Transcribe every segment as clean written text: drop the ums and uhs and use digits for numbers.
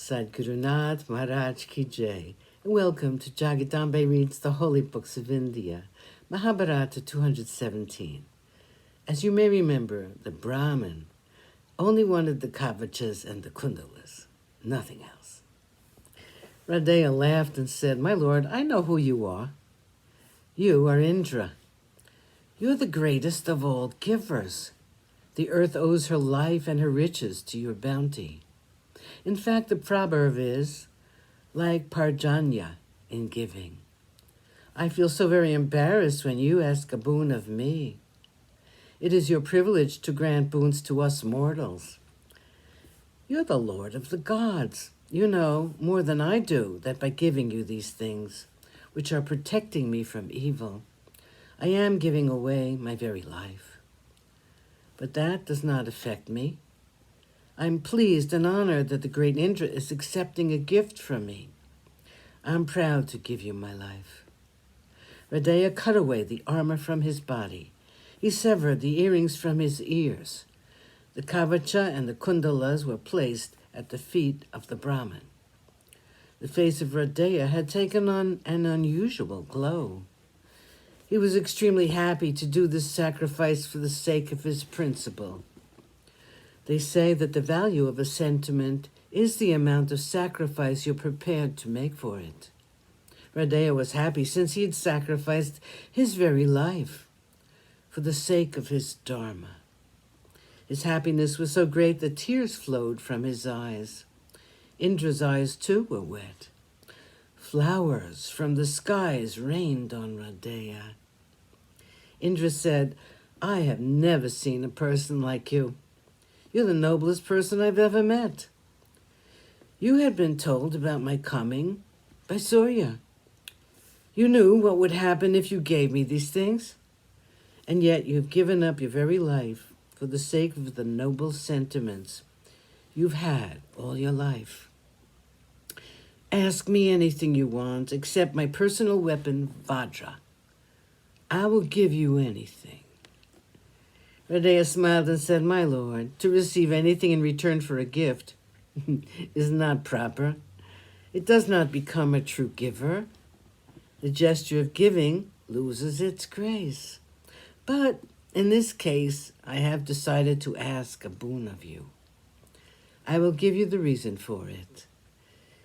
Sadhgurunath Maharaj Ki Jai, and welcome to Jagadambe Reads the Holy Books of India, Mahabharata217. As you may remember, the Brahmin only wanted the kavachas and the kundalas, nothing else. Radeya laughed and said, "My lord, I know who you are. You are Indra. You're the greatest of all givers. The earth owes her life and her riches to your bounty. In fact, the proverb is, like Parjanya in giving. I feel so very embarrassed when you ask a boon of me. It is your privilege to grant boons to us mortals. You're the Lord of the gods. You know more than I do that by giving you these things, which are protecting me from evil, I am giving away my very life. But that does not affect me. I'm pleased and honored that the great Indra is accepting a gift from me. I'm proud to give you my life." Radeya cut away the armor from his body. He severed the earrings from his ears. The kavacha and the kundalas were placed at the feet of the Brahmin. The face of Radeya had taken on an unusual glow. He was extremely happy to do this sacrifice for the sake of his principle. They say that the value of a sentiment is the amount of sacrifice you're prepared to make for it. Radeya was happy since he had sacrificed his very life for the sake of his dharma. His happiness was so great that tears flowed from his eyes. Indra's eyes, too, were wet. Flowers from the skies rained on Radeya. Indra said, "I have never seen a person like you. You're the noblest person I've ever met. You had been told about my coming by Surya. You knew what would happen if you gave me these things, and yet you have given up your very life for the sake of the noble sentiments you've had all your life. Ask me anything you want except my personal weapon, Vajra. I will give you anything." Radeya smiled and said, "My lord, to receive anything in return for a gift is not proper. It does not become a true giver. The gesture of giving loses its grace. But in this case, I have decided to ask a boon of you. I will give you the reason for it.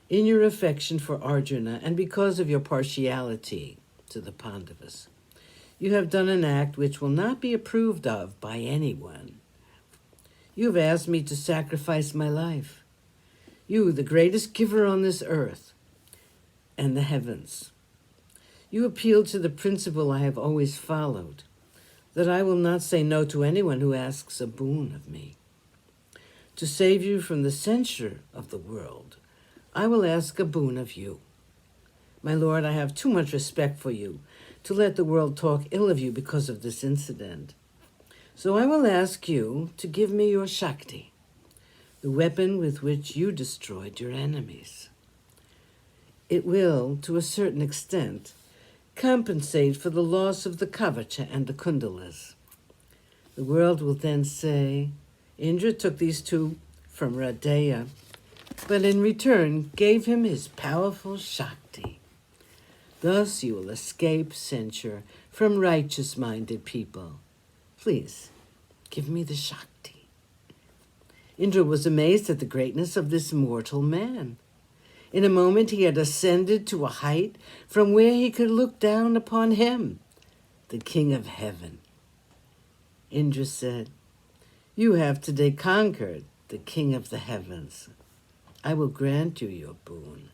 In your affection for Arjuna and because of your partiality to the Pandavas, you have done an act which will not be approved of by anyone. You have asked me to sacrifice my life. You, the greatest giver on this earth and the heavens. You appeal to the principle I have always followed, that I will not say no to anyone who asks a boon of me. To save you from the censure of the world, I will ask a boon of you. My lord, I have too much respect for you to let the world talk ill of you because of this incident. So I will ask you to give me your Shakti, the weapon with which you destroyed your enemies. It will, to a certain extent, compensate for the loss of the kavacha and the kundalas. The world will then say, Indra took these two from Radeya, but in return gave him his powerful Shakti. Thus you will escape censure from righteous-minded people. Please, give me the Shakti." Indra was amazed at the greatness of this mortal man. In a moment he had ascended to a height from where he could look down upon him, the king of heaven. Indra said, "You have today conquered the king of the heavens. I will grant you your boon.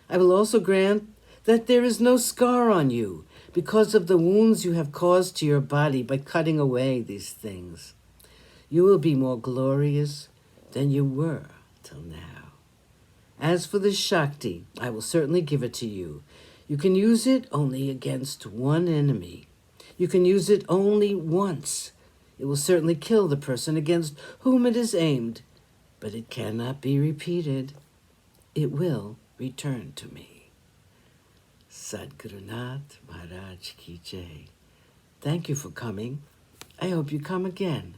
I will also grant that there is no scar on you because of the wounds you have caused to your body by cutting away these things. You will be more glorious than you were till now. As for the Shakti, I will certainly give it to you. You can use it only against one enemy. You can use it only once. It will certainly kill the person against whom it is aimed, but it cannot be repeated. It will return to me." Sadhgurunath Maharaj Ki Jai. Thank you for coming. I hope you come again.